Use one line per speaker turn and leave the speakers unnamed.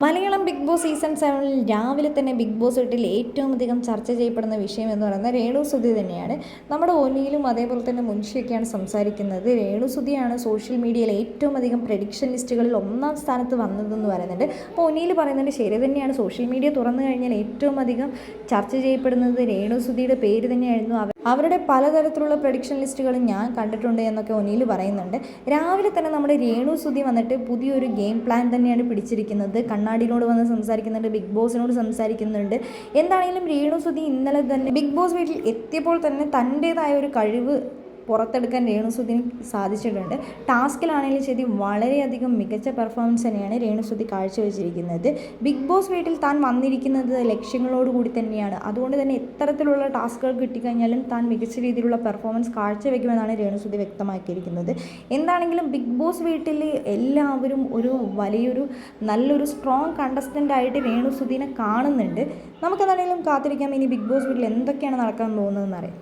Malayalam big boss season 7 രാവിലെ തന്നെ big boss വീട്ടിൽ ഏറ്റവും അധികം ചർച്ച ചെയ്യപ്പെടുന്ന വിഷയം എന്ന് പറയുന്നത് രേണുസുതി തന്നെയാണ്. നമ്മുടെ ഒലിയിലും അതേപോലെ തന്നെ മുൻഷിയൊക്കെയാണ് സംസാരിക്കുന്നത്. രേണുസുതിയാണ് സോഷ്യൽ മീഡിയയിൽ ഏറ്റവും അധികം പ്രഡിക്ഷൻ ലിസ്റ്റുകളിൽ ഒന്നാം സ്ഥാനത്ത് വന്നതെന്ന് പറയുന്നുണ്ട്. അപ്പോൾ ഒനിയിൽ പറയുന്നുണ്ട് ശരി തന്നെയാണ്, സോഷ്യൽ മീഡിയ തുറന്നു കഴിഞ്ഞാൽ ഏറ്റവും അധികം ചർച്ച ചെയ്യപ്പെടുന്നത് രേണുസുതിയുടെ പേര് തന്നെയായിരുന്നു. അവരുടെ പലതരത്തിലുള്ള പ്രഡിക്ഷൻ ലിസ്റ്റുകൾ ഞാൻ കണ്ടിട്ടുണ്ട് എന്നൊക്കെ ഒനിയിൽ പറയുന്നുണ്ട്. രാവിലെ തന്നെ നമ്മുടെ രേണുസുതി വന്നിട്ട് പുതിയൊരു ഗെയിം പ്ലാൻ തന്നെയാണ് പിടിച്ചിരിക്കുന്നത്. കണ്ണാടിനോട് വന്ന് സംസാരിക്കുന്നുണ്ട്, ബിഗ് ബോസിനോട് സംസാരിക്കുന്നുണ്ട്. എന്താണെങ്കിലും രേണുസുതി ഇന്നലെ തന്നെ ബിഗ് ബോസ് വീട്ടിൽ എത്തിയപ്പോൾ തന്നെ തൻ്റേതായ ഒരു കഴിവ് പുറത്തെടുക്കാൻ രേണുസുതിന് സാധിച്ചിട്ടുണ്ട്. ടാസ്കിലാണെങ്കിലും ശരി, വളരെയധികം മികച്ച പെർഫോമൻസ് തന്നെയാണ് രേണുസുതി കാഴ്ചവെച്ചിരിക്കുന്നത്. ബിഗ് ബോസ് വീട്ടിൽ താൻ വന്നിരിക്കുന്നത് ലക്ഷ്യങ്ങളോടുകൂടി തന്നെയാണ്. അതുകൊണ്ട് തന്നെ എത്തരത്തിലുള്ള ടാസ്കുകൾ കിട്ടിക്കഴിഞ്ഞാലും താൻ മികച്ച രീതിയിലുള്ള പെർഫോമൻസ് കാഴ്ചവെക്കുമെന്നാണ് രേണുസുതി വ്യക്തമാക്കിയിരിക്കുന്നത്. എന്താണെങ്കിലും ബിഗ് ബോസ് വീട്ടിൽ എല്ലാവരും ഒരു വലിയൊരു നല്ലൊരു സ്ട്രോങ് കണ്ടസ്റ്റൻ്റ് ആയിട്ട് രേണുസുതിനെ കാണുന്നുണ്ട്. നമുക്കെന്താണെങ്കിലും കാത്തിരിക്കാം ഇനി ബിഗ് ബോസ് വീട്ടിൽ എന്തൊക്കെയാണ് നടക്കാൻ പോകുന്നതെന്ന് അറിയാം.